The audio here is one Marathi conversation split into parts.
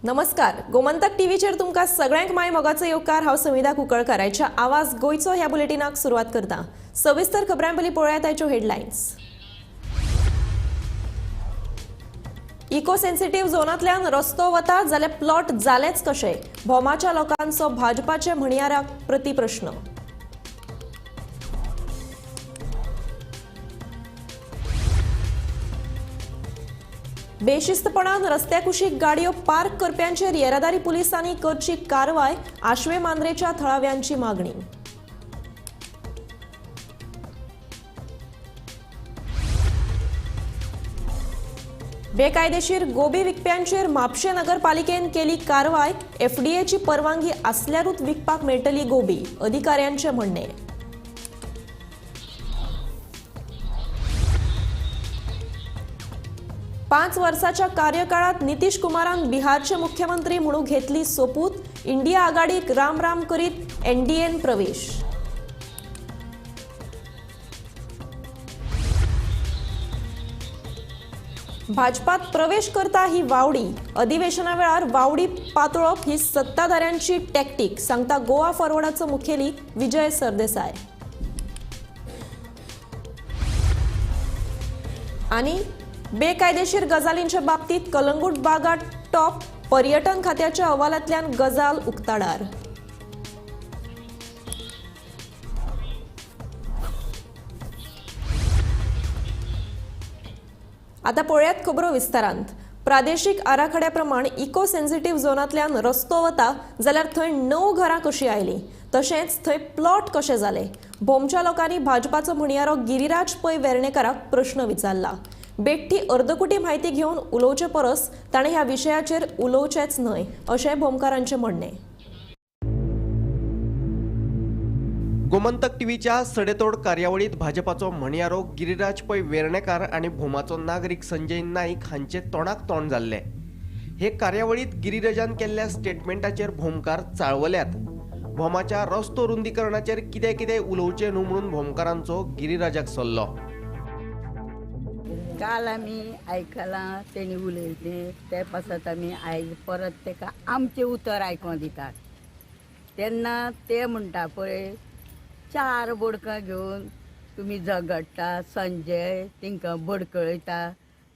नमस्कार. गोमंतक टीव्हीचेर तुमकां सगळ्यांक माय मोगाचो येवकार. हांव संविधा कुंकळकाराच्या आवाज गोयचो ह्या बुलेटिनाक सुरवात करता. सविस्तर खबरां पयलीं पळोवया ताच्यो हेडलायन्स. इको सेन्सिटिव्ह झोनांतल्यान रस्तो वता जाल्यार प्लॉट जालेच कशे? भोमाच्या लोकांचो भाजपाचे म्हणयाराक प्रतिप्रश्न. बेशिस्तपणान रस्त्या कुशीक गाडयो पार्क करप्यांचेर येरादारी पुलिसांनी करची कारवाय. आशवे मांद्रेच्या थळाव्यांची मागणी. बेकायदेशीर गोबी विकप्यांचेर म्हापशें नगरपालिकेन केली कारवाय. एफडीएची परवानगी आसल्यारूच विकपाक मेळटली गोबी, अधिकाऱ्यांचे म्हणणे. 5 वर्साच्या कार्यकाळात नितीश कुमारान बिहारचे मुख्यमंत्री म्हणून घेतली सोपूत. इंडिया आघाडीक राम राम करीत एनडीएन प्रवेश. भाजपात प्रवेश करता ही वावडी. अधिवेशना वेळार वावडी पातळप ही सत्ताधाऱ्यांची टॅक्टिक, सांगता गोवा फॉरवर्डाचो मुखेली विजय सरदेसाय. आणि बेकायदेशीर गजालींच्या बाबतीत कलंगूट बागा टॉप. पर्यटन खात्याच्या अहवालांतल्यान गजाल उक्ताडार. आता पळयात खबरो विस्तारांत. प्रादेशीक आराखड्या प्रमाण इको सेन्सिटिव्ह झोनांतल्यान रस्तो वता जाल्यार थंय 9 घरां कशी आयली, तशेंच थंय प्लॉट कशे जाले. भोमच्या लोकांनी भाजपाचो म्हणयारो गिरिराज पै वेर्णेकाराक प्रश्न विचारला. बेठ्ठी अर्दकुटी म्हायती घेवन उलोवचे परस ताणें ह्या विशयाचेर उलोवचेच न्हय, अशें भोमकारांचें म्हणणें. गोमंतक टीव्हीच्या सडेतोड कार्यावळीत भाजपाचो म्हणयारो गिरिराज पै वेर्णेकार आनी भोमाचो नागरीक संजय नाईक हांचे तोंडाक तोंड जाल्ले. हे कार्यावळीत गिरिराजान केल्ल्या स्टेटमेंटाचेर भोमकार चाळवल्यात. भोमाच्या रस्तो रुंदीकरणाचेर कितें उलोवचें न्हू म्हणून भोमकारांचो गिरिराजाक सल्लो. काल आमी आयकलां तेणी उलयलें ते पासत आमी आयज परत तेका आमचें उतर आयको दितात. तेन्ना ते म्हणटा पळय 4 बोडकां घेवन तुमी झगडटा, संजय तांकां बडकळयता.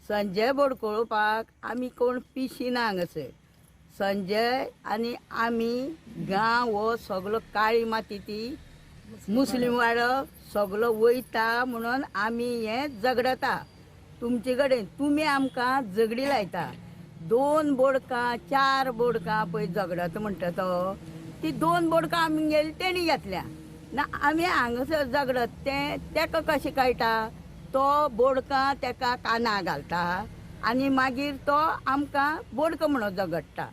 संजय बडकळोवपाक आमी कोण पिशी ना हांगासर. संजय आनी आमी गांव हो सगलो काळी माती ती मुस्लीम वाडो सगलो वयता म्हणून आमी हें झगडटा. तुमचे कडेन तुमी आमकां झगडी लायता. 2 बोडकां 4 बोडकां पळय झगडता म्हणटा तो, ती 2 बोडकां आमी गेली तेणी घेतल्या ना. आमी हांगासर झगडत तेका कशें कळटा? तो बोडकां तेका काना घालता आनी मागीर तो आमकां बोडकां म्हणून झगडटा.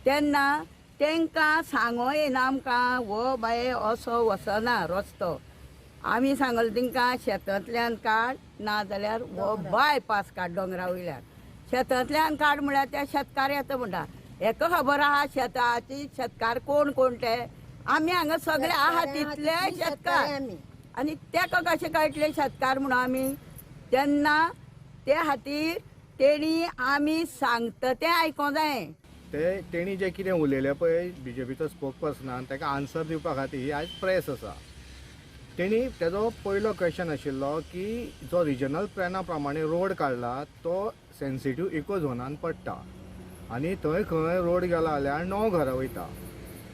तेन्ना तांकां सांगो येना आमकां हो बाये असो वचना रस्तो. आमी सांगलें तांकां शेतांतल्यान काड ना जाल्यार हो बायपास काड दोंगरा वयल्यान. शेतांतल्यान काड म्हळ्यार त्या शेतकार येता म्हणटा. हेका खबर आहा शेताची शेतकार कोण कोण ते? आमी हांगा सगळे आहा तितले शेतकार आनी तेका कशें कळटले शेतकार म्हणून आमी. तेन्ना ते खातीर तेणी आमी सांगता तें आयको जाय. तेणी जे कितें उलयलें पळय बीजेपीचो स्पोक पर्सनान ताका आन्सर दिवपा खातीर ही आयज प्रेस आसा. तेणी तेजो पयलो क्वेश्चन आशिल्लो की जो रिजनल प्लॅना प्रमाणे रोड काडला तो सेन्सिटीव इको झोनान पडटा आनी थंय खंय रोड गेला जाल्यार 9 घरां वयता.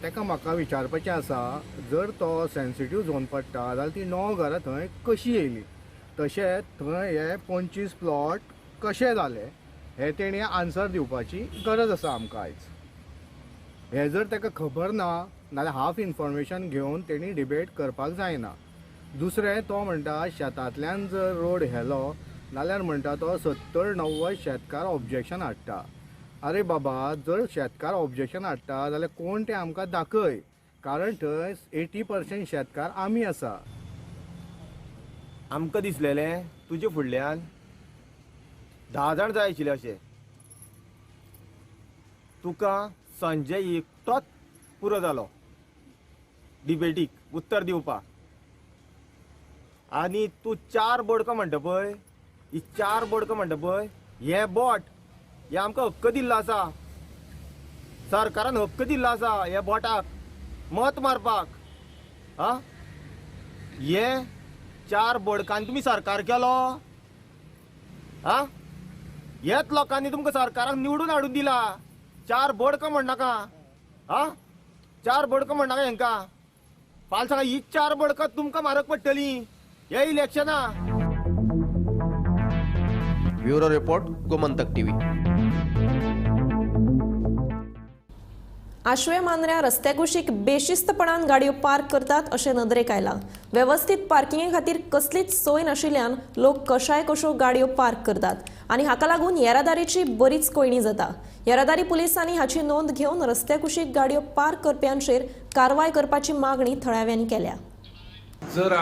ताका म्हाका विचारपाचें आसा, जर तो सेन्सिटीव झोन पडटा जाल्यार ती 9 घरां थंय कशी येयली, तशेंच थंय हे 25 प्लॉट कशे जाले हे तेणी आन्सर दिवपाची गरज आसा आमकां आयज. हे जर ताका खबर ना नाल्यार हाफ इन्फॉर्मेशन घेवन तेणी डिबेट करपाक जायना. दुसरें तो म्हणटा शेतांतल्यान जर रोड व्हेलो जाल्यार म्हणटा तो 70-90 शेतकार ऑब्जेक्शन हाडटा. अरे बाबा, जर शेतकार ऑब्जेक्शन हाडटा जाल्यार कोण ते आमकां दाखय, कारण थंय 80% शेतकार आमी आसा. आमकां दिसलेलें तुजे फुडल्यान 10 जाण जाय आशिल्ले अशें. तुका संजय एकटोच पुरो जालो डिबेटीक उत्तर दिवपाक. आनी तूं 4 बोडकां म्हणटा पळय, ही 4 बोडकां म्हणटा पळय, हे बोट हे आमकां हक्क दिल्लो आसा. सरकारान हक्क दिल्लो आसा हे बोटाक मत मारपाक. हे 4 बोडकांनी तुमी सरकार केलो. हेच लोकांनी तुमकां सरकाराक निवडून हाडून दिला. 4 बोडकां म्हणनाका. 4 बोडकां म्हणनाका हेंकां. फाल्यां सकाळीं ही 4 बोडकां तुमकां मारक पडटलीं हे इलेक्शना. Bureau report Gomantak TV. आशवे मांद्र्या रस्त्या कुशीक बेशिस्तपणान गाडयो पार्क करतात अशें नदरेक आयला. वेवस्थीत पार्किंगे खातीर कसलीच सोय नाशिल्ल्यान लोक कशाय कश्यो गाडयो पार्क करतात आनी हाका लागून येरादारीची बरीच कोयणी जाता. येरादारी पुलिसांनी हाची नोंद घेवन रस्त्या कुशीक गाडयो पार्क करप्यांचेर कारवाय करपाची मागणी थळाव्यांनी केल्या. जर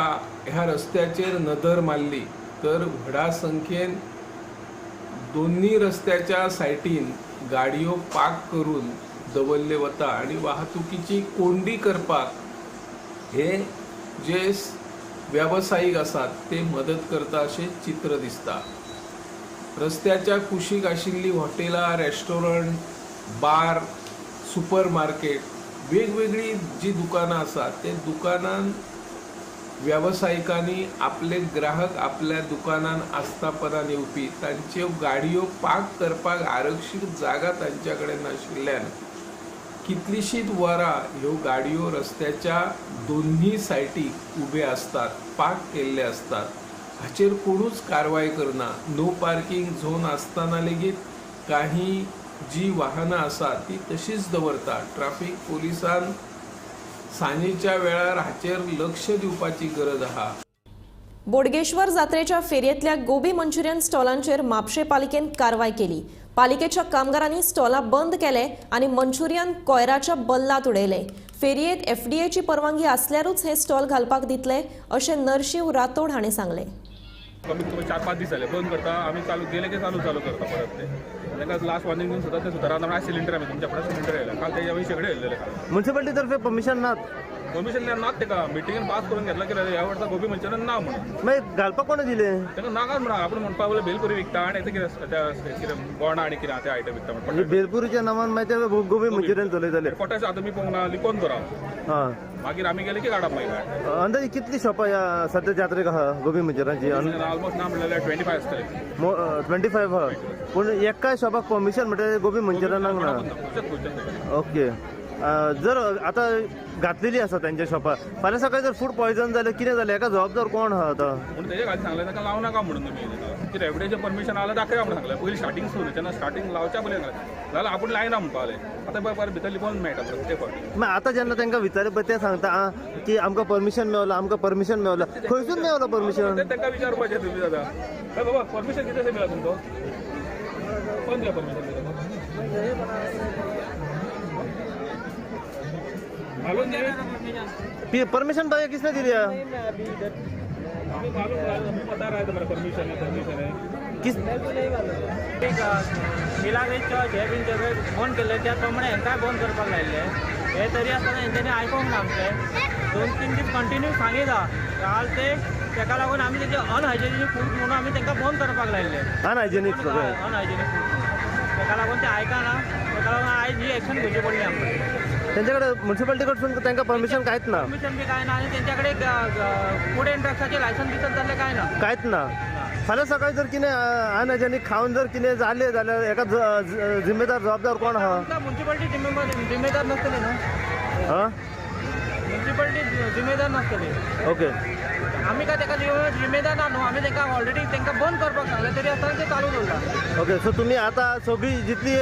ह्या रस्त्याचेर नदर मारली तर व्हडा संख्येन दोन्ही रस्त्याच्या सायटीन गाडयो पार्क करून दवरले वता आणि वाहतुकीची कोंडी करपाक हे जे व्यावसायिक आसात ते मदत करता अशें चित्र दिसता. रस्त्याच्या कुशीक आशिल्ली हॉटेलां, रेस्टॉरंट, बार, सुपर मार्केट, वेगवेगळी जी दुकानां आसात ते दुकानान व्यावसायिकांनी आपले ग्राहक आपल्या दुकानान आस्थापनान येवपी तांच्यो गाडयो पार्क करपाक आरक्षीत जागा तांच्या कडेन नाशिल्ल्यान कितलीशींच वरां ह्यो गाडयो रस्त्याच्या दोन्ही सायटीक उबे असतात, पार्क केल्ले असतात. हाचेर कोणूच कारवाय करना. नो पार्किंग झोन आसतना लेगीत काही जी वाहनां आसात ती तशीच दवरतात. ट्रॅफिक पोलिसान सांजेच्या वेळार हाचेर लक्ष दिवपाची गरज आहा. बोडगेश्वर जात्रेच्या फेरयेंतल्या गोबी मंचुरियन स्टॉलांचेर म्हापशे पालिकेन कारवाय केली. पालिकेच्या कामगारांनी स्टॉलां बंद केले आणि मंचुरियन कोयराच्या बल्लात उडयले. फेरयेंत FDAची परवानगी असल्यारूच हे स्टॉल घालपाक दितले अशें नरशिव रातोड हाणें सांगलें. कमीत कमी 4-5 दीस जाले बंद करता आम्ही. चालू गेले की चालू करता परत ते. तांकां लास्ट वॉर्निंग दिवन सुद्दां ते सुदारना. सिलिंडर आमी तुमच्या फुडें सिलिंडर येयला. काल तेच्या वयशे सगळे येयलेले. म्युन्सिपालिटी तर्फे परमिशन नात. परमिशन नात तेका. मिटिंगेन पास करून घेतला की ह्या वर्सा गोबी मंचुरियन ना म्हणून. मागीर घालपाक कोणे दिले? तांकां नाकाच म्हणा. आपण म्हणपा वयले भेलपुरी विकता आनी कितें बोंडा आनी कितें ते आयटम विकता म्हणटा. बेलपुरीच्या नांवान मागीर ते गोबी मंचुरियन चलयतले. पोटाश आतां मी पळोवंक लिकोन करा. मागीर आमी गेले की काडप मागीर. अंदाजे कितली शॉपां ह्या सद्या जात्रेक आहा गोबी मंचुरियनाची? ऑलमोस्ट ना म्हणल्यार 25 आसतले. 25 आहा. पूण एकाय शॉपाक परमिशन म्हणटा गोबी मंचुरियनाक ना. ओके. जर आतां घातलेली आसा तांच्या शॉपार, फाल्यां सकाळी जर फूड पॉयझन जालें कितें जालें हेका जबाबदार कोण आहा आतां? म्हणून तेजे खातीर सांगलें ताका लावं नाका म्हणून तुमी. कितें एफडीएचें परमिशन आहा दाखया म्हणून सांगलें. पयलीं स्टार्टींग सुरू तेन्ना स्टार्टींग लावच्या पयलीं जाल्यार आपूण लायना म्हणपाक लागलें. आतां पळय भितर लिपोवन मेळटा प्रत्येक फावटी. मागीर आतां जेन्ना तांकां विचारलें पळय ते सांगता की आमकां परमिशन मेवलां, आमकां परमिशन मेवलां. खंयसून मेवलां परमिशन? तांकां विचारपाचें तुमी दादा. हय बाबा परमिशन कितें मेळ्ळा तुमकां? कोण दिला परमिशन? मालूम नहीं परमिशन तो किसने दी दिया? हमें मालूम पता रहा है तुम्हारा परमिशन है. किस बंद केले त्या प्रमाणे हेंकाय बंद करपाक लायले. हे तरी आसतना हेंच्यांनी आयकोंक ना आमचें. 2-3 दीस कंटिन्यू सांगितला. काल तेका लागून आमी तेजे अनहायजेनिक फूड म्हणून आमी तांकां बंद करपाक लायले. Unhygienic food. अनहायजेनिक फूड तेका लागून ते आयकना. तेका लागून आयज ही एक्शन घेवची पडली आमकां. त्यांच्याकडे म्युन्सिपालिटी कडसून तांकां परमिशन कांयच ना. परमिशन बी काय ना आनी तेंच्याकडे फूड एंड ड्रग्साचें लायसन दिसत जाल्यार काय ना. कांयच ना. फाल्यां सकाळी जर कितें अनहायजेनिक खावन जर कितें जालें जाल्यार हेका जिम्मेदार जबाबदार कोण आहा? म्युन्सिपालिटी जिम्मेदार नासतली न्हू. म्युन्सिपालिटी जिम्मेदार नासतली. ओके. आमी काय तेका जिम्मेदार ना न्हू. आमी तांकां ऑलरेडी तांकां बंद करपाक सांगलें तरी आसतना ते चालू दवरला. ओके. सो तुमी आतां सगळी जितली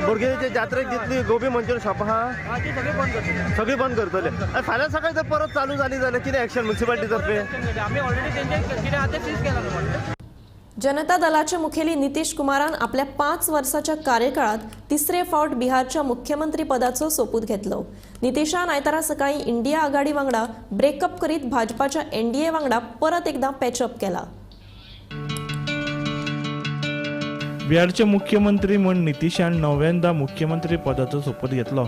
बोडगिणीचे जात्रेक जितली गोबी मंचुरियन शॉप आहा ती सगळी बंद करतली. सगळी बंद करतले. आनी फाल्यां सकाळी जर परत चालू जाली जाल्यार कितें एक्शन म्युन्सिपालिटी तर्फे? आमी ऑलरेडी तेंचे कितें आतां सीज केला न्हू. जनता दलाचे मुखेली नितीश कुमारान आपल्या 5 वर्साच्या कार्यकाळात 3रे फावट बिहारच्या मुख्यमंत्री पदाचो सोपूत घेतलो. नितीशान आयतारा सकाळी इंडिया आघाडी वांगडा ब्रेकअप करीत भाजपाच्या NDA वांगडा परत एकदा पॅचअप केला. बिहारचे मुख्यमंत्री म्हूण नितीशान 9व्यांदा मुख्यमंत्री पदाचो सोपूत घेतलो.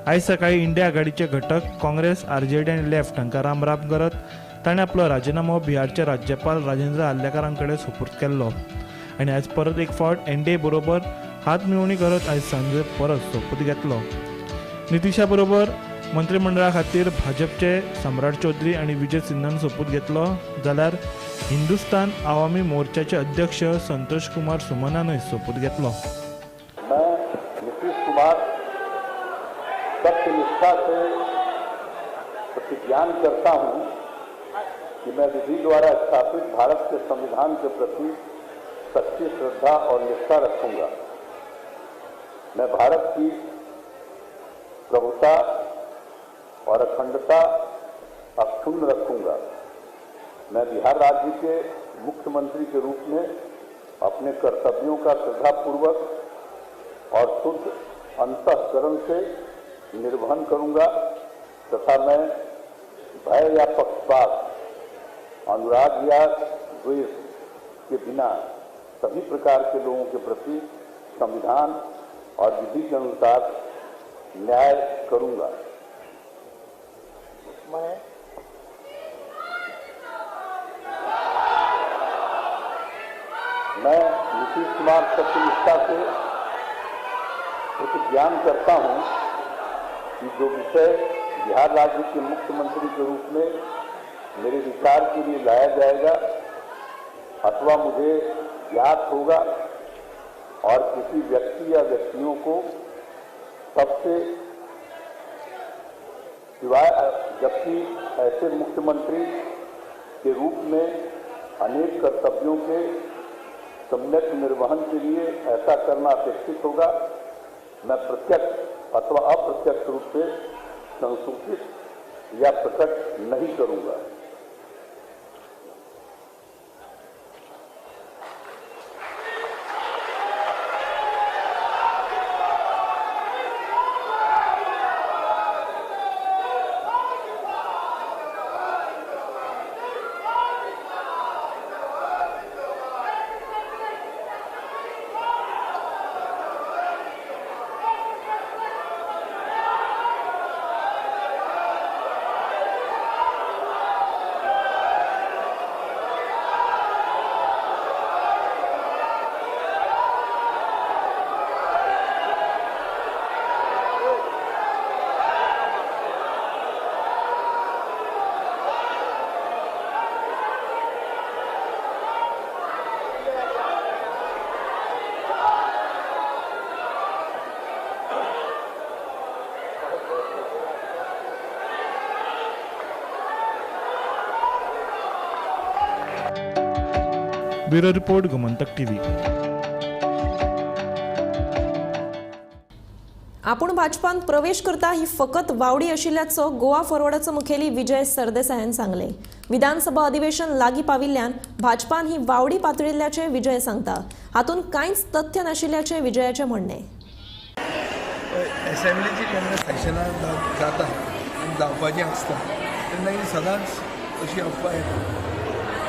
आयज सकाळी इंडिया आघाडीचे घटक काँग्रेस, RJD आनी लेफ्ट हांकां रामराम करत ताणें आपलो राजिनामो बिहारचे राज्यपाल राजेंद्र आर्लेकरांकडे सुपूर्द केल्लो आनी आयज परत एक फावट NDA बरोबर हात मिळवणी करत आयज सांजे परत सोपूत घेतलो. नितीशा बरोबर मंत्रिमंडळा खातीर भाजपचे सम्राट चौधरी आणि विजय सिन्हान सोपूत घेतलो, जाल्यार हिंदुस्तान आवामी मोर्चाचे अध्यक्ष संतोष कुमार सुमनानय सोपूत घेतलो. मैं नीतीश कुमार सत्यनिष्ठा से प्रतिज्ञान करता हूं कि मैं विधि द्वारा स्थापित भारत के संविधान के प्रति सच्ची श्रद्धा और निष्ठा रखूंगा. मैं भारत की प्रभुता और अखंडता अक्षुण्ण रखूंगा. मैं बिहार राज्य के मुख्यमंत्री के रूप में अपने कर्तव्यों का श्रद्धापूर्वक और शुद्ध अंतःकरण से निर्वहन करूंगा तथा मैं भय या पक्षपात, अनुराग या द्वेष के बिना सभी प्रकार के लोगों के प्रति संविधान और विधि के अनुसार न्याय करूंगा. मैं नीतीश कुमार सत्यनिष्ठा से प्रतिज्ञान करता हूं कि जो विषय बिहार राज्य के मुख्यमंत्री के रूप में मेरे विचार के लिए लाया जाएगा अथवा मुझे ज्ञात होगा और किसी व्यक्ति या व्यक्तियों को सबसे सिवाय, जबकि ऐसे मुख्यमंत्री के रूप में अनेक कर्तव्यों के सम्यक निर्वहन के लिए ऐसा करना अपेक्षित होगा, मैं प्रत्यक्ष अथवा अप्रत्यक्ष रूप से संसूचित या प्रकट नहीं करूंगा. Bureau report Gomantak TV. आपूण भाजपांत प्रवेश करता ही फकत वावडी आशिल्ल्याचो गोवा फॉरवर्डाचो मुखेली विजय सरदेसायान सांगले. विधानसभा अधिवेशन लागीं पाविल्ल्यान भाजपान ही वावडी पातळिल्ल्याचे विजय सांगता. हातूंत कांयच तथ्य नाशिल्ल्याचे विजयाचे म्हणणे. असेंब्लीची केन्ना सेशनां जाता आनी जावपाचीं आसता तेन्ना ही सदांच अशी अफवा येता.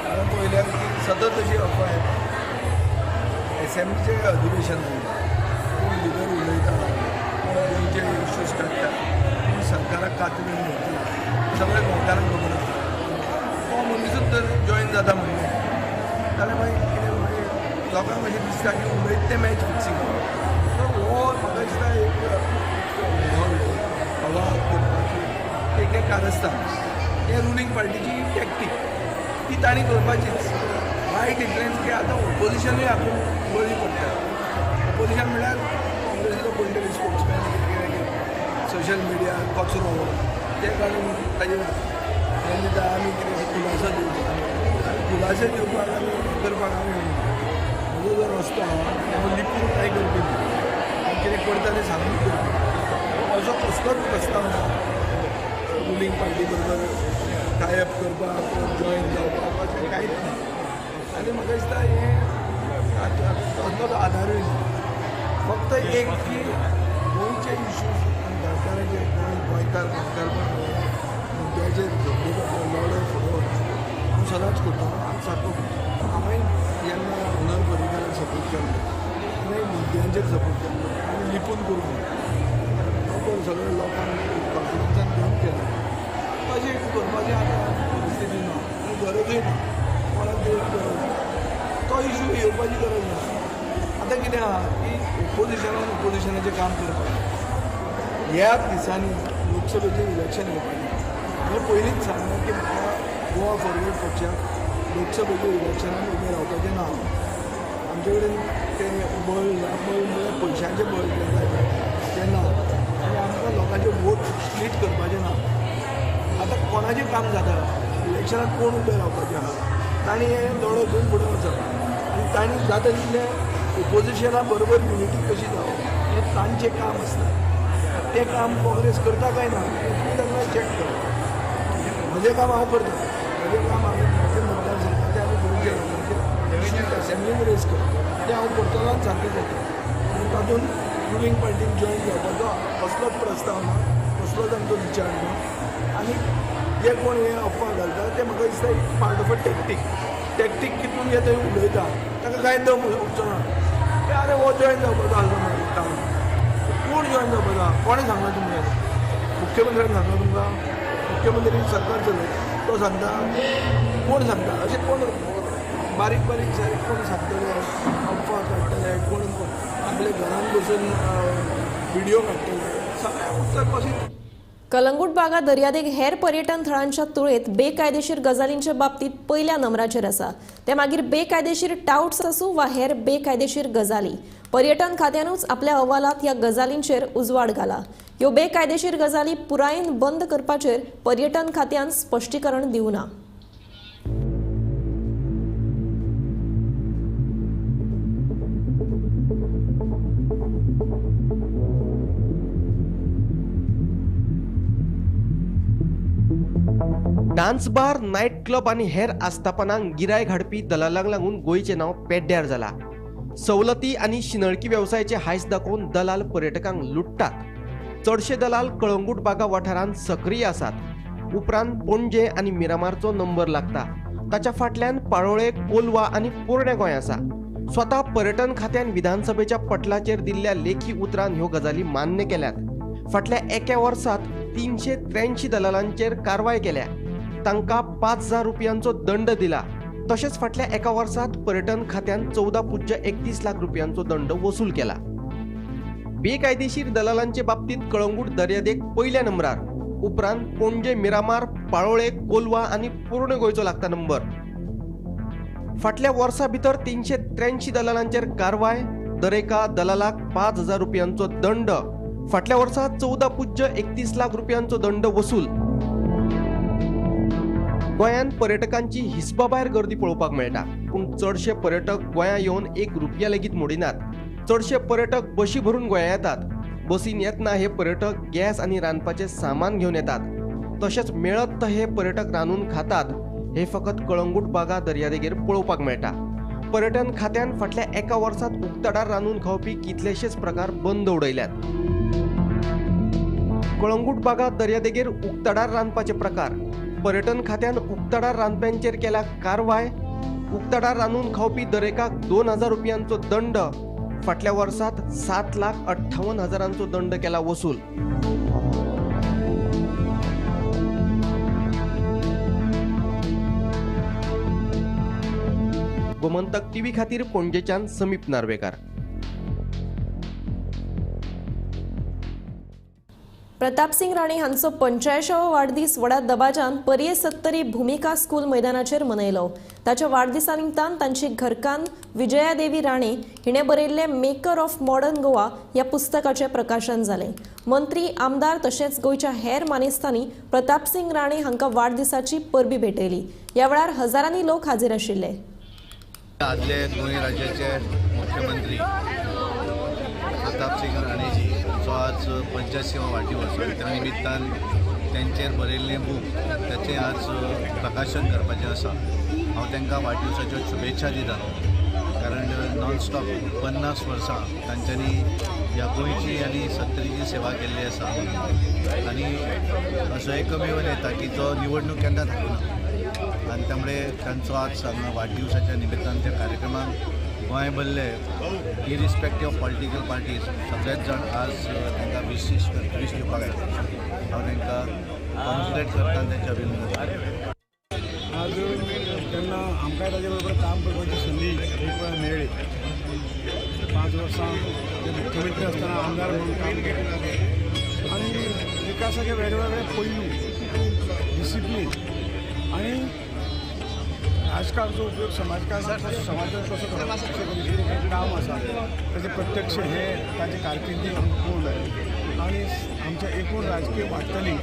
कारण पळयल्यार की सतत अशी अफवा येता. असेंब्लीचें अधिवेशन कोण लिडर उलयता, गोंयचे इश्यूज काडटा, कोण सरकाराक कातरून घेतली, सगळ्या गोंयकारांक खबर आसता. हो मनीसूच जर जॉयन जाता म्हणलें जाल्यार मागीर कितें मागीर लोकांक अशें दिसता की उलयता तें मॅच फिक्सींग. हो म्हाका दिसता एक हवा करपाची एक कारस्थान हें रुलींग पार्टीची टॅक्टीक ती ताणी करपाचीच. वायट इन्फ्लुएन्स की आतां ओपोजिशनूय हातून बळी पडटा. ओपोजिशन म्हळ्यार काँग्रेसीचो पॉलिटिकल स्पोक्समॅन कितें सोशल मिडिया कचरो ते काडून ताजेर दिता आमी कितें खुलासो दिवपाक आनी खुलासो दिवपाक आनी करपाक आमी म्हजो जो रस्तो आहा तो लिपून कांय करपी ना. कितें करता तें सांगून करपी असो कसलोच प्रस्ताव ना रुलींग पार्टी बरोबर टायअप करपाक जॉयन जावपाक अशें कांयच ना. आनी म्हाका दिसता हें असलोच आदारूय ना. फक्त एक की गोंयचे इश्यूज आनी गोंयकारांचे गोंयकार मुद्द्याचेर लढो फुडो हांव सदांच करता आनी सारको करता. हांवें जेन्ना मनोहर पर्रीकाराक सपोर्ट केल्लो हांवें मुद्द्यांचेर सपोर्ट केल्लो आनी लिपून करून सगळ्या लोकांक कॉन्फिडन्सान घेवन केलें. अशें करपाचें आतां परिस्थिती ना आनी गरजूय ना. कोणाक गरज ना. तो इश्यू येवपाची गरज ना. आतां कितें आहा की ओपोजिशनाचें काम करपाक ह्याच दिसांनी लोकसभेचें इलेक्शन येवपाचें. हांवें पयलींच सांगलें की म्हाका गोवा फॉरवर्ड पक्षाक लोकसभेच्या इलेक्शनान उबें रावपाचें ना. आमचे कडेन तें बळ म्हणजे पयशांचें बळ जें जाय तें ना आनी आमकां लोकांचे वोट स्प्लीट करपाचें ना. आतां कोणाचें काम जाता इलेक्शनाक कोण उबें रावपाचें आहा तांणी हें दोळो घेवन फुडें वचप आनी तांणी जाता तितलें ओपोजिशना बरोबर युनिटी कशी जावप हें तांचें काम आसता. तें काम काँग्रेस करता काय ना तें तांकां चॅक करप. म्हजें काम हांव करता. म्हजें काम हांवें म्हजें मतदारसंघाचें आनी गोंयच्या लोकांचें असेंब्लीन रेज करता तें हांव करतलो आनी सारकें जाता. आनी तातूंत रुलींग पार्टीक जॉयन जावपाचो कसलोच प्रस्ताव ना, कसलोच आमचो विचार ना. आनी जे कोण हे अफवा घालता ते म्हाका दिसता एक पार्ट ऑफ अ टॅक्टीक कितून जे थंय उलयता ताका कांय दम उरचो ना. ते आरे हो जॉयन जावपाचो आसलो म्हाका काम. कोण जॉयन जावपाचो आहा कोणें सांगला तुमकां? मुख्यमंत्र्यान सांगला तुमकां? मुख्यमंत्री सरकार चलयता तो सांगता कोण सांगता? अशें कोण बारीक सारीक कोण सांगतले अफवा काडटले कोण आपल्या घरान बसून व्हिडिओ काडटले सगळ्यांक उत्तर कशें. कलंगूट बागा दर्यादेग हेर पर्यटन थळांच्या तुळेंत बेकायदेशीर गजालींच्या बाबतीत पयल्या नंबराचेर आसा. ते मागीर बेकायदेशीर टाउट्स आसूं वा हेर बेकायदेशीर गजाली. पर्यटन खात्यानूच आपल्या अहवालात ह्या गजालींचेर उजवाड घाला. ह्यो बेकायदेशीर गजाली पुरायेन बंद करपाचेर पर्यटन खात्यान स्पश्टीकरण दिवं ना. डान्स बार, नाईट क्लब आणि हेर आस्थापनांक गिरायक हाडपी दलालांक लागून गोंयचें नांव पेड्ड्यार जाला. सवलती आणि शिनळकी वेवसायाचे हायस दाखोवन दलाल पर्यटकांक लुटतात. चडशे दलाल कळंगूट बागा वाठारांत सक्रीय आसात. उपरांत पणजे आणि मिरामारचो नंबर लागता. ताच्या फाटल्यान पाळोळे, कोलवा आणि पोरणे गोंय आसा. स्वता पर्यटन खात्यान विधानसभेच्या पटलाचेर दिल्ल्या लेखी उतरान ह्यो गजाली मान्य केल्यात. फाटल्या एका वर्सात 383 दलालांचेर कारवाय केल्या. तांकां 5,000 रुपयांचो दंड दिला. तशेंच फाटल्या एका वर्सात पर्यटन खात्यान 14.31 लाख रुपयांचो दंड वसूल केला. बेकायदेशीर दलालांचे बाबतीत कळंगूट दर्यादेग पयल्या नंबरार. उपरांत पणजे, मिरामार, पाळोळे, कोलवा आणि पूर्ण गोंयचो लागता नंबर. फाटल्या वर्सा भितर 383 दलालांचेर कारवाय. दरेका दलालाक 5,000 रुपयांचो दंड. फाटल्या वर्सा 14.31 लाख रुपयांचो दंड वसूल. गोंयांत पर्यटकांची हिसबाभायर गर्दी पळोवपाक मेळटा. पूण चडशे पर्यटक गोंयां येवन 1 रुपया लेगीत मोडिनात. चडशे पर्यटक बशी भरून गोंयां येतात. बसीन येतना हे पर्यटक गॅस आणि रांदपाचें सामान घेवन येतात. तशेंच मेळत हे पर्यटक रांदून खातात. हे फकत कळंगूट बागा दर्यादेगेर पळोवपाक मेळटा. पर्यटन खात्यान फाटल्या एका वर्सात उक्ताडार रांदून खावपी कितलेशेच प्रकार बंद उडयल्यात. कळंगूट बागा दर्यादेगेर उक्ताडार रांदपाचे प्रकार. पर्यटन खात्यान उक्ताडार रांदप्यांचेर केला कारवाय. उक्ताडार रांदून खावपी दरेकाक 2,000 रुपयांचो दंड. फाटल्या वर्सात 7,58,000 दंड केला वसूल. गोमंतक टीव्ही खातीर पणजेच्यान समीप नार्वेकार. प्रतापसिंग राणे हांचो 85वो वाडदीस व्हडा दबाज्यान पर्ये 70 भूमिका स्कूल मैदानाचेर मनयलो. ताच्या वाडदिसा निमतान तांची घरकान्न विजया देवी राणे हिणें बरयल्लें मेकर ऑफ मॉडर्न गोवा ह्या पुस्तकाचें प्रकाशन जालें. मंत्री, आमदार तशेंच गोंयच्या हेर मानेस्तांनी प्रतापसिंग राणे हांकां वाडदिसाची परबीं भेटयली. ह्या वेळार हजारांनी लोक हाजीर आशिल्ले. आदले गोंय राज्याचे मुख्यमंत्री प्रतापसिंग राणेजी जो आज 85वा वाडदिवस त्या निमित्तान त्यांचेर बरयल्लें बूक त्याचें आज प्रकाशन करपाचें आसा. हांव तांकां वाडदिवसाच्यो शुभेच्छा दिता. कारण नॉन स्टॉप 50 वर्सां तांच्यांनी ह्या गोंयची आनी सत्तरीची सेवा केल्ली आसा. आनी असो एकमेव नेता की जो निवडणूक केन्ना थाकिना. आनी त्यामुळे तांचो आज हांगा वाडदिवसाच्या निमित्तान त्या कार्यक्रमाक गोंय भरले इरिस्पेक्टीव ऑफ पॉलिटिकल पार्टीज सगळेच जाण आज तांकां वीश दिवपाक आयले. हांव तांकां कॉन्ग्रेट करता आनी तांचे अभिनंदन करता. आज तेन्ना आमकां ताजे बरोबर काम करपाची संदी एक वेळ मेळ्ळी. 5 वर्सां ते मुख्यमंत्री असताना आमदार म्हणून काम केलें आणि विकासाचे वेगवेगळे पैलू डिसिप्लीन आणि राजकारणाचो उपयोग समाजात कसो करप अशें काम आसा ताचे प्रत्यक्ष हे ताचे कारकिर्दी पळोवंक आणि आमच्या एकूण राजकीय वाटचाली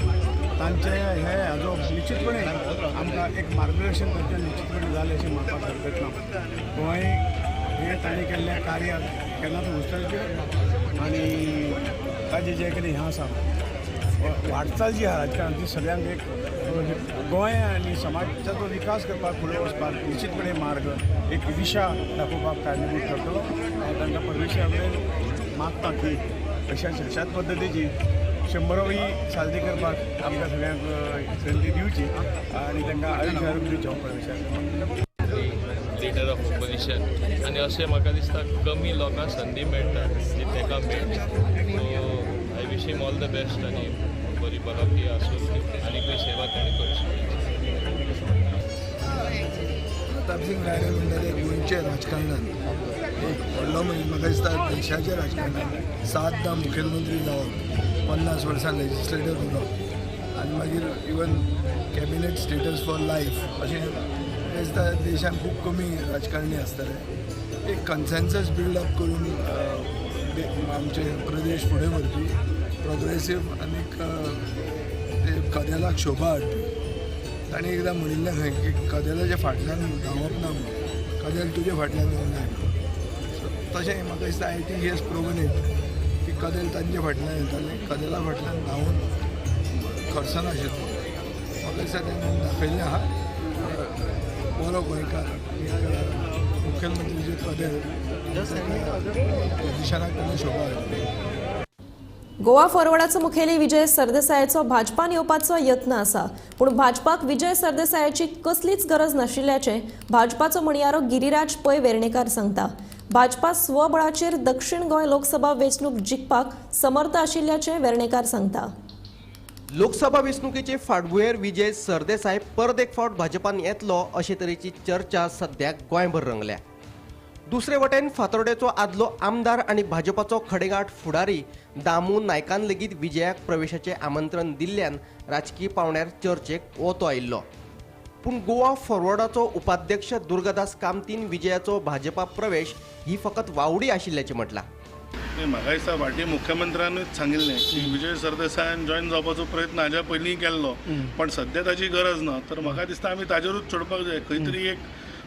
तांचे हे हाजो निश्चितपणे आमकां एक मार्गदर्शन करचें निश्चितपणे जालें अशें म्हणपाक हरकत ना. गोंय हे तांणी केल्ल्या कार्याक केन्नाच उस्ताडचे आनी ताजें जें कितें हें आसा वाटचाल जी आहा राजकारणांत ती सगळ्यांक एक गोंय आनी समाजाचो विकास करपाक फुडें वचपाक निश्चितपणे मार्ग एक दिशा दाखोवपाक कारणीभूत ठरतलो. हांव तांकां परमेश्वरा कडेन मागता की अशाच पद्दतीची 100वी साजरी करपाक आमकां सगळ्यांक संदी दिवची आनी तांकां आयुश्य आरोग्य दिवचें हांव परमेश्वरा लिडर ऑफ ऑपोजिशन आनी अशें म्हाका दिसता कमी लोकांक संदी मेळटा जी ताका मेळटा. So I wish him all the best आनी बरी भलायकी आसूं आनी खंय सेवा ताणें करची. प्रताप सिंग राणे म्हणटाले गोंयच्या राजकारणांत एक व्हडलो म्हणजे म्हाका दिसता देशाच्या राजकारणांत 7दा मुखेलमंत्री जावप 50 वर्सां लेजिस्लेटर उरप आनी मागीर even cabinet status for life अशें म्हाका दिसता देशांत खूब कमी राजकारणी आसतले. एक कन्सेन्सस बिल्डअप करून आमचे प्रदेश फुडें व्हरपी प्रोग्रेसीव आनीक ते कदेलाक शोभा हाडपी. ताणें एकदां म्हणिल्लें खंय की कदेलाच्या फाटल्यान धांवप ना म्हणून कदेल तुजे फाटल्यान येवंक जाय. तशें म्हाका दिसता I think he has proven it की कदेल तांचे फाटल्यान येताले कदेला फाटल्यान धांवून खर्चनाशिल्लो. म्हाका दिसता तेणें दाखयल्लें आहा बरो गोंयकार मुखेलमंत्रीचे कदेल पोजिशनाक ताणें शोभा हाडली. गोवा फॉरवर्डाचो मुखेली विजय सरदेसायाचो भाजपान येवपाचो यत्न आसा पूण भाजपाक विजय सरदेसायाची कसलीच गरज नाशिल्ल्याचें भाजपाचो म्हणयारो गिरिराज पै वेर्णेकार सांगता. भाजपा स्वबळाचेर दक्षिण गोंय लोकसभा वेंचणूक जिखपाक समर्थ आशिल्ल्याचें वेर्णेकार सांगता. लोकसभा वेंचणुकेचे फाटभुंयेर विजय सरदेसाय परत एक फावट भाजपान येतलो अशे तरेची चर्चा सद्याक गोंयभर रंगल्या. दुसरे वटेन फातोर्डेचो आदलो आमदार आनी भाजपाचो खडेगाठ फुडारी दामू नायकान लेगीत विजयाक प्रवेशाचें आमंत्रण दिल्ल्यान राजकीय पावंड्यार चर्चेक ओतो आयिल्लो. पूण गोवा फॉरवर्डाचो उपाध्यक्ष दुर्गादास कामतीन विजयाचो भाजपा प्रवेश ही फकत वावडी आशिल्ल्याचें म्हटलां. म्हाका दिसता फाटी मुख्यमंत्र्यानूच सांगिल्लें की विजय सरदेसायान जॉयन जावपाचो प्रयत्न हाज्या पयलीं केल्लो पण सद्या ताची गरज ना. तर म्हाका दिसता आमी ताजेरूच सोडपाक जाय. खंय तरी एक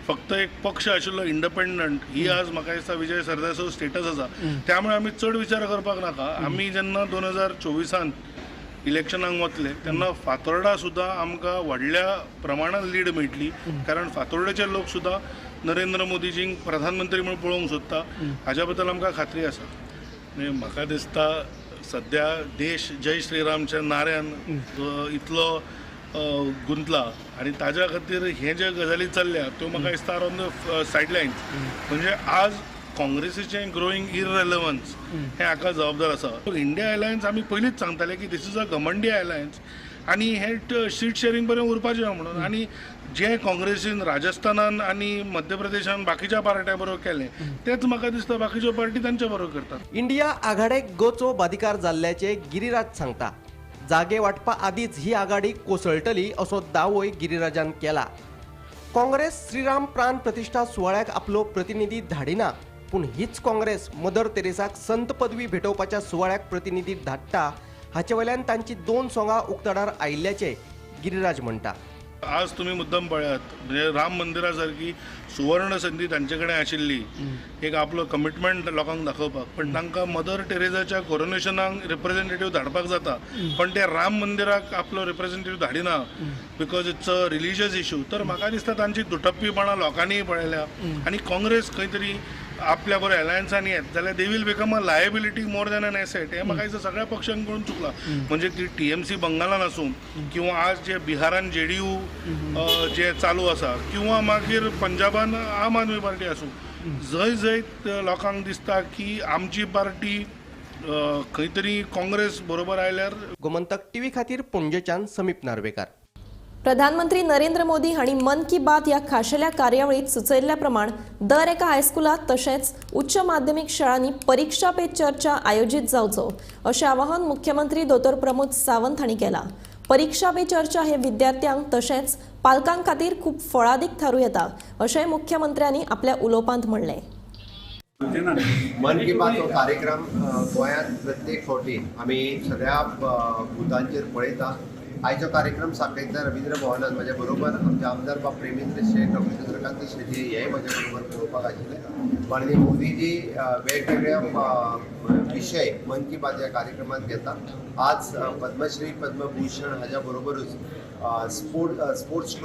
फक्त एक पक्ष आशिल्लो इंडिपेंडंट ही आज म्हाका दिसता विजय सरदेसाचो स्टेटस आसा. त्यामुळे आमी चड विचार करपाक नाका. आमी जेन्ना 2024 इलेक्शनाक वतले तेन्ना फातोर्डा सुद्दां आमकां व्हडल्या प्रमाणात लीड मेळटली कारण फातोर्डेचे लोक सुद्दां नरेंद्र मोदीजींक प्रधानमंत्री म्हणून पळोवंक सोदता. हाज्या बद्दल आमकां खात्री आसा. म्हाका दिसता सद्या देश जय श्रीरामच्या नाऱ्यान इतलो गुंतला आणि ताज्या खातीर हे जे गजाली चल्ल्या त्यो म्हाका दिसता ऑन द सायडलायन्स म्हणजे आज काँग्रेसीचें ग्रोईंग इररेलेवन्स हें हाका जबाबदार आसा. इंडिया अलायन्स आमी पयलींच सांगताले की दीस इज अ गमंडी अलायन्स आनी हे सीट शेअरिंग बरें उरपाचें म्हणून आनी जे काँग्रेसीन राजस्थानान आनी मध्य प्रदेशान बाकीच्या पार्ट्यां बरोबर केलें तेच म्हाका दिसता बाकीच्यो पार्टी तांच्या बरोबर करतात. इंडिया आघाडेक गोचो बादिकार जाल्ल्याचे गिरिराज सांगता. जागे वांटपा आदींच ही आघाडी कोसळटली असो दावोय गिरिराजान केला. काँग्रेस श्रीराम प्राण प्रतिश्ठा सुवाळ्याक आपलो प्रतिनिधी धाडिना पूण हीच काँग्रेस मदर तेरेसाक संत पदवी भेटोवपाच्या सुवाळ्याक प्रतिनिधी धाडटा हाचे वयल्यान तांची 2 सोंगां उक्ताडार आयिल्ल्याचे गिरिराज म्हणटा. आज तुम्ही मुद्दम पळयात म्हणजे राम मंदिरा सारकी सुवर्ण संधी तांचे कडेन आशिल्ली एक आपलो कमिटमेंट लोकांक दाखोवपाक पण तांकां मदर टेरेसाच्या कोरोनेशनाक रिप्रेझेंटेटिव्ह धाडपाक जाता पण ते राम मंदिराक आपलो रिप्रेझेंटेटिव्ह धाडिना because it's a religious issue. तर म्हाका दिसता तांची दुटप्पीपणां लोकांनीय पळयल्या आनी काँग्रेस खंय तरी आपल्या बरोबर अलायन्सान येत जाल्यार they will become a liability more than an asset. हे म्हाका दिसता सगळ्या पक्षांक कळून चुकला. म्हणजे ती TMC बंगालान आसूं किंवा आज जे बिहारान JDU जे चालू आसा किंवा मागीर पंजाबान आम आदमी पार्टी आसूं जंय जंय लोकांक दिसता की आमची पार्टी खंय तरी काँग्रेस बरोबर आयल्यार. गोमंतक TV खातीर पणजेच्यान समीप नार्वेकार. प्रधानमंत्री नरेंद्र मोदी हांणी मन की बात ह्या खाशेल्या कार्यावळीत सुचयल्ल्या प्रमाण दर एका हायस्कुलात तशेंच उच्च माध्यमीक शाळांनी परीक्षा पे चर्चा आयोजीत जावचो अशें आवाहन मुख्यमंत्री दोतोर प्रमोद सावंत हांणी केलां. परीक्षा पे चर्चा हे विद्यार्थ्यांक तशेंच पालकांक खातीर खूब फळादीक थारूं येता अशेंय मुख्यमंत्र्यांनी आपल्या उलोवपांत म्हणलें. मन की बात हो कार्यक्रम गोंयांत प्रत्येक फावटी आमी सगळ्या बुथांचेर पळयता. आयचो कार्यक्रम साखळेंतल्या रवींद्र भवनात म्हज्या बरोबर आमचे आमदार बाब प्रेमेंद्र शेट, डॉक्टर चंद्रकांत शेट्टी हेय म्हज्या बरोबर पळोवपाक आशिल्ले. माननीय मोदीजी वेगवेगळ्या विशय मन की बात ह्या कार्यक्रमात घेता. आज पद्मश्री पद्मभूषण हाच्या बरोबरूच स्पोर्ट्स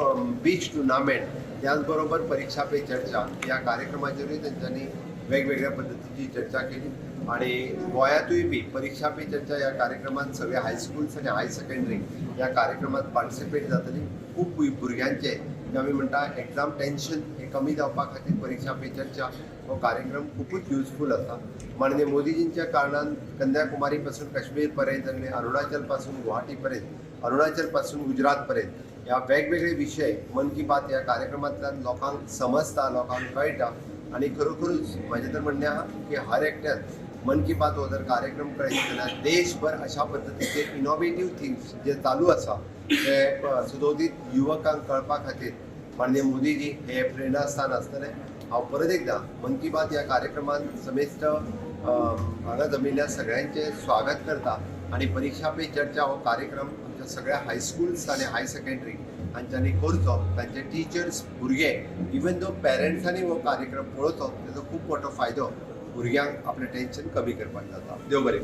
बीच टुर्नामेंट, त्याच बरोबर परीक्षा पे चर्चा ह्या कार्यक्रमाचेरूय तेंच्यांनी वेगवेगळ्या पद्धतीची चर्चा केली. आणि गोंयांतूय बी परीक्षा पे चर्चा ह्या कार्यक्रमात सगळे हायस्कूल्स आणि हाय सेकंडरी ह्या कार्यक्रमात पार्टिसिपेट जातली. खूब भुरग्यांचे जे आमी म्हणटा एक्झाम टेन्शन हे कमी जावपा खातीर परीक्षा पे चर्चा हो कार्यक्रम खूपच युजफूल आसा. माननीय मोदीजींच्या कारणान कन्याकुमारी पासून काश्मीर पर्यंत आणि अरुणाचल पासून गुवाहाटी पर्यंत, अरुणाचल पासून गुजरात पर्यंत ह्या वेगवेगळे विशय मन की बात ह्या कार्यक्रमांतल्यान लोकांक समजता, लोकांक कळटा. आणि खरोखरूच म्हजें तर म्हणणें आहा की हर एकट्यान मन की बात हो जर कार्यक्रम कळयत जाल्यार देशभर अशा पद्धतीचे इनोवेटीव थिंग्स जे चालू आसा ते सुदोदीत युवकांक कळपा खातीर माननीय मोदीजी हे प्रेरणास्थान आसतले. हांव परत एकदां मन की बात ह्या कार्यक्रमान समेस्त हांगा जमिल्ल्या सगळ्यांचे स्वागत करता. आणि परीक्षा पे चर्चा हो कार्यक्रम आमच्या सगळ्या हायस्कूल्स आणि हाय सेकंडरी हांच्यांनी करचो. तांचे टिचर्स, भुरगे, इवन दो पेरंट्सांनी हो कार्यक्रम पळोवचो. ताचो खूब मोठो फायदो भुरग्यांक आपलें टेन्शन कमी करपाक जाता. देव बरें.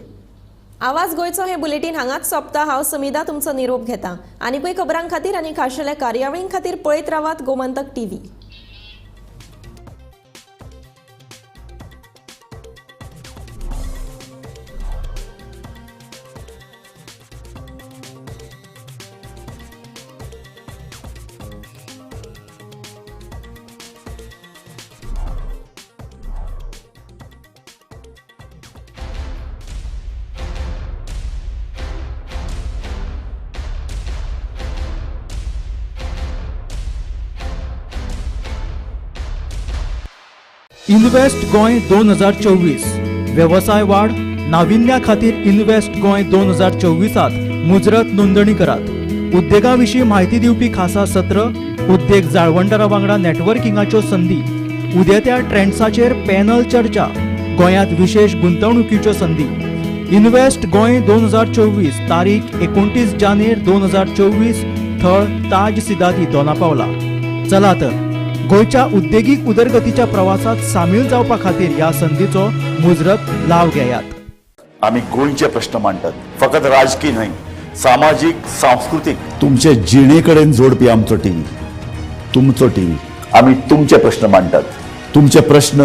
आवाज गोंयचो हे बुलेटिन हांगाच सोंपता. हांव समिधा तुमचो निरोप घेता. आनीकूय खबरां खातीर आनी खाशेल्या कार्यावळीं खातीर पळयत रावात गोमंतक टीव्ही. इन्व्हेस्ट गोंय 2024 व्यवसाय वाढ नाविन्या खातीर इन्व्हेस्ट गोंय 2024 मुजरत नोंदणी करात. उद्देगाविशीं म्हायती दिवपी खासा सत्र, उद्देग जाळवणदारां वांगडा नेटवर्किंगाच्यो संदी, उदेत्या ट्रेंड्साचेर पॅनल चर्चा, गोंयांत विशेष गुंतवणुकीच्यो संदी. इन्व्हेस्ट गोंय 2024 तारीख 29 जानेर 2024, थळ ताज सिदादी दोनापावला. चला तर गोंयच्या उद्देगीक उदरगतीच्या प्रवासात सामील जावपा खातीर ह्या संदीचो मुजरत लाव घेयात. आम्ही गोंयचे प्रश्न मांडटात, फकत राजकीय न्हय, सामाजीक, सांस्कृतिक. तुमचे जिणेकडेन जोडपी आमचो टीव्ही, तुमचो टीव्ही. आम्ही तुमचे प्रश्न मांडटात. तुमचे प्रश्न